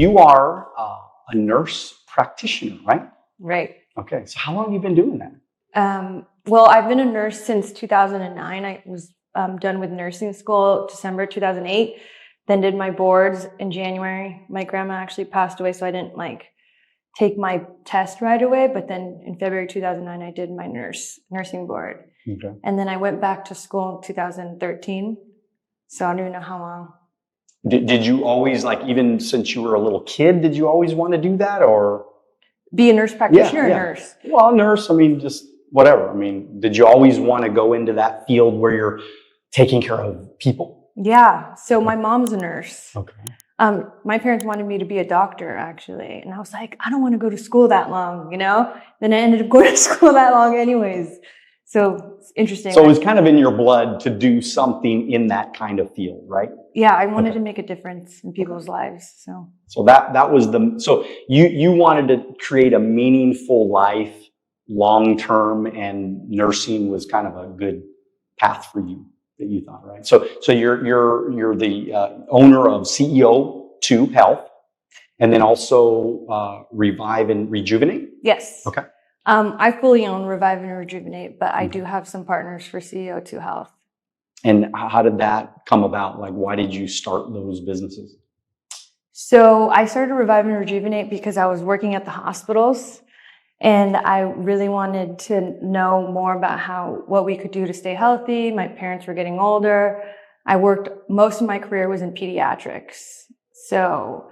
you are a nurse practitioner, right? Right. Okay. So how long have you been doing that? Well, I've been a nurse since 2009. I was done with nursing school December 2008. Then did my boards in January. My grandma actually passed away, so I didn't take my test right away. But then in February 2009, I did my nursing board. Okay. And then I went back to school in 2013. So I don't even know how long. Did you always, even since you were a little kid, did you always want to do that, or be a nurse practitioner or nurse? Well, nurse, just whatever. Did you always want to go into that field where you're taking care of people? Yeah. So my mom's a nurse. Okay. My parents wanted me to be a doctor, actually. And I was like, I don't want to go to school that long, Then I ended up going to school that long anyways. So it's interesting. So it was kind of in your blood to do something in that kind of field, right? Yeah, I wanted to make a difference in people's lives. So that was so you wanted to create a meaningful life long term, and nursing was kind of a good path for you that you thought, right? So you're the owner of CEO to Health, and then also Revive and Rejuvenate. Yes. Okay. I fully own Revive and Rejuvenate, but I do have some partners for CEO to Health. And how did that come about? Why did you start those businesses? So I started Revive and Rejuvenate because I was working at the hospitals, and I really wanted to know more about what we could do to stay healthy. My parents were getting older. Most of my career was in pediatrics. So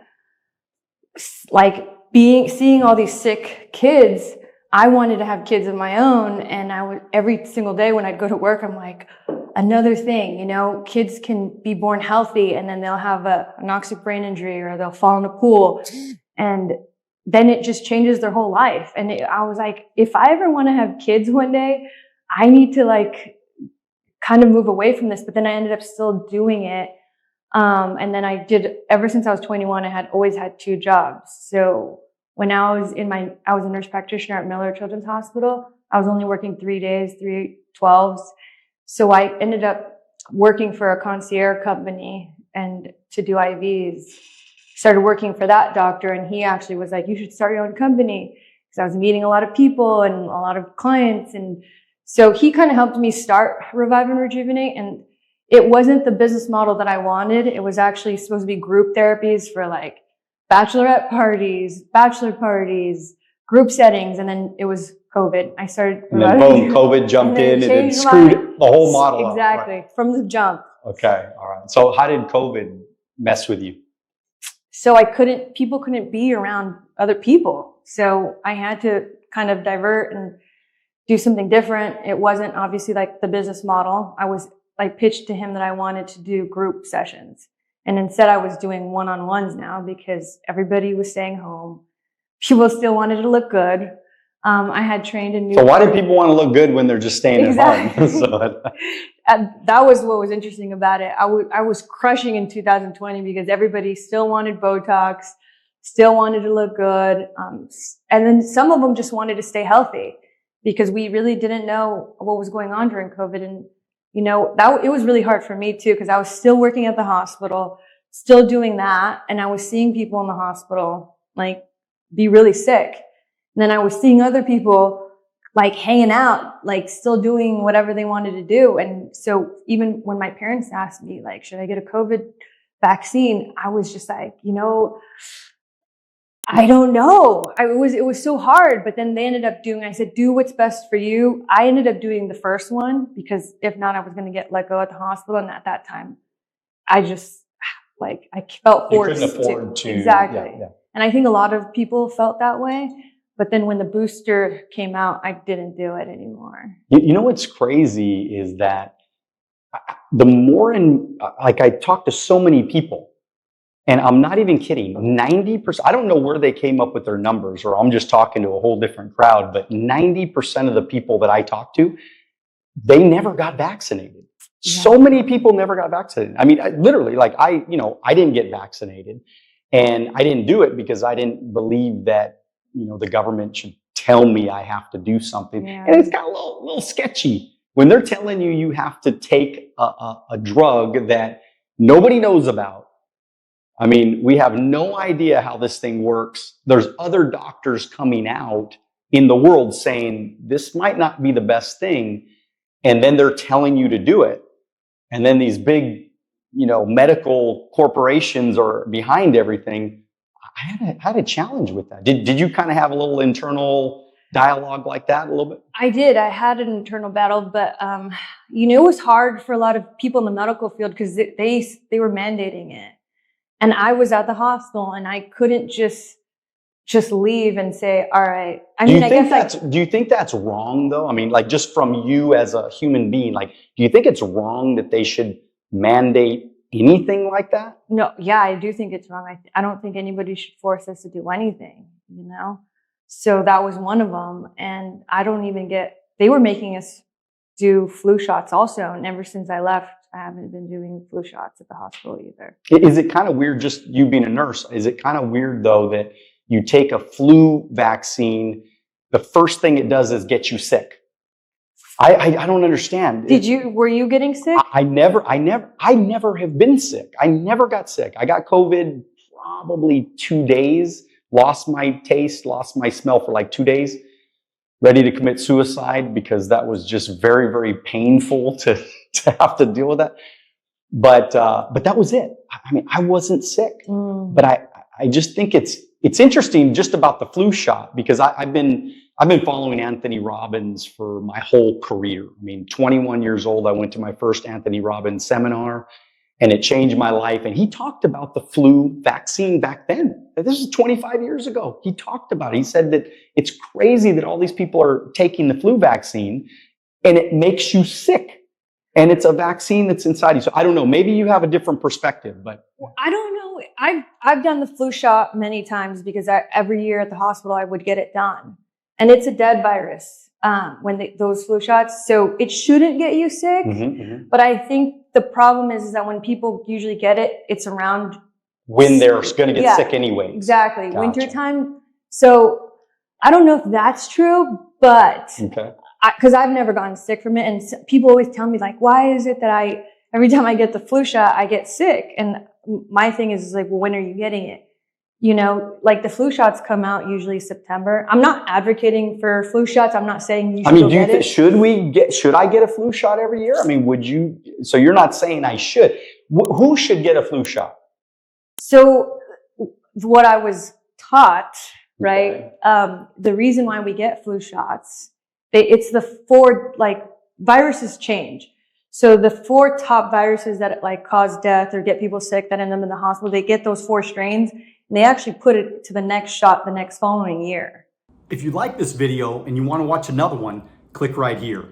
seeing all these sick kids, I wanted to have kids of my own. And every single day when I'd go to work, I'm like, another thing, kids can be born healthy and then they'll have an anoxic brain injury or they'll fall in a pool. And then it just changes their whole life. And I was like, if I ever want to have kids one day, I need to kind of move away from this. But then I ended up still doing it. And then ever since I was 21, I had always had 2 jobs. So when I was a nurse practitioner at Miller Children's Hospital, I was only working 3 days, 3 12s. So I ended up working for a concierge company and to do IVs. Started working for that doctor, and he actually was like, you should start your own company, because I was meeting a lot of people and a lot of clients. And so he kind of helped me start Revive and Rejuvenate. And it wasn't the business model that I wanted. It was actually supposed to be group therapies for bachelorette parties, bachelor parties, group settings. And then it was COVID. I started. And then boom, COVID jumped in and it screwed the whole model up. Exactly. Right. From the jump. Okay. All right. So how did COVID mess with you? So people couldn't be around other people. So I had to kind of divert and do something different. It wasn't obviously the business model. I pitched to him that I wanted to do group sessions. And instead I was doing one-on-ones now because everybody was staying home. People still wanted to look good. I had trained in So why do people want to look good when they're just staying at home? That was what was interesting about it. I was crushing in 2020 because everybody still wanted Botox, still wanted to look good. And then some of them just wanted to stay healthy because we really didn't know what was going on during COVID. And, it was really hard for me too, because I was still working at the hospital, still doing that. And I was seeing people in the hospital, be really sick. And then I was seeing other people hanging out, still doing whatever they wanted to do. And so even when my parents asked me, should I get a COVID vaccine? I was just I don't know. It was so hard, but then they ended up I said, do what's best for you. I ended up doing the first one because if not, I was going to get let go at the hospital. And at that time, I just I felt forced. You couldn't afford to. Exactly. Yeah. And I think a lot of people felt that way. But then when the booster came out, I didn't do it anymore. You know what's crazy is that the more I talked to so many people, and I'm not even kidding, 90%, I don't know where they came up with their numbers, or I'm just talking to a whole different crowd, but 90% of the people that I talked to, they never got vaccinated. Yeah. So many people never got vaccinated. Literally, I didn't get vaccinated, and I didn't do it because I didn't believe that the government should tell me I have to do something. Yeah. And it's got a little sketchy when they're telling you have to take a drug that nobody knows about. I mean, we have no idea how this thing works. There's other doctors coming out in the world saying this might not be the best thing. And then they're telling you to do it. And then these big, medical corporations are behind everything. I had a challenge with that. Did you kind of have a little internal dialogue like that a little bit? I did. I had an internal battle, but it was hard for a lot of people in the medical field because they were mandating it, and I was at the hospital, and I couldn't just leave and say, "All right." Do you think that's wrong though? I mean, like just from you as a human being, like, do you think it's wrong that they should mandate anything like that? No, yeah, I do think it's wrong. I don't think anybody should force us to do anything, So that was one of them. And I don't even they were making us do flu shots also. And ever since I left, I haven't been doing flu shots at the hospital either. Is it kind of weird, just you being a nurse, is it kind of weird though that you take a flu vaccine, the first thing it does is get you sick? I don't understand. Were you getting sick? I never have been sick. I never got sick. I got COVID probably 2 days, lost my taste, lost my smell for like 2 days, ready to commit suicide because that was just very, very painful to have to deal with that. But that was it. I mean, I wasn't sick, but I just think it's interesting just about the flu shot because I've been following Anthony Robbins for my whole career. I mean, 21 years old, I went to my first Anthony Robbins seminar and it changed my life. And he talked about the flu vaccine back then. This is 25 years ago. He talked about it. He said that it's crazy that all these people are taking the flu vaccine and it makes you sick. And it's a vaccine that's inside you. So I don't know, maybe you have a different perspective, but. I don't know. I've done the flu shot many times because every year at the hospital, I would get it done. And it's a dead virus those flu shots. So it shouldn't get you sick. But I think the problem is that when people usually get it, it's around when they're going to get sick anyway. Exactly. Gotcha. Wintertime. So I don't know if that's true, but because I've never gotten sick from it. And people always tell me like, why is it that every time I get the flu shot, I get sick? And my thing is like, well, when are you getting it? Like the flu shots come out usually September. I'm not advocating for flu shots. I'm not saying you should get it. Should I get a flu shot every year? I mean, so you're not saying I should. Who should get a flu shot? So what I was taught, right? The reason why we get flu shots, it's the 4, viruses change. So the 4 top viruses that cause death or get people sick that end up in the hospital, they get those 4 strains. And they actually put it to the next shot the next following year. If you like this video and you want to watch another one, click right here.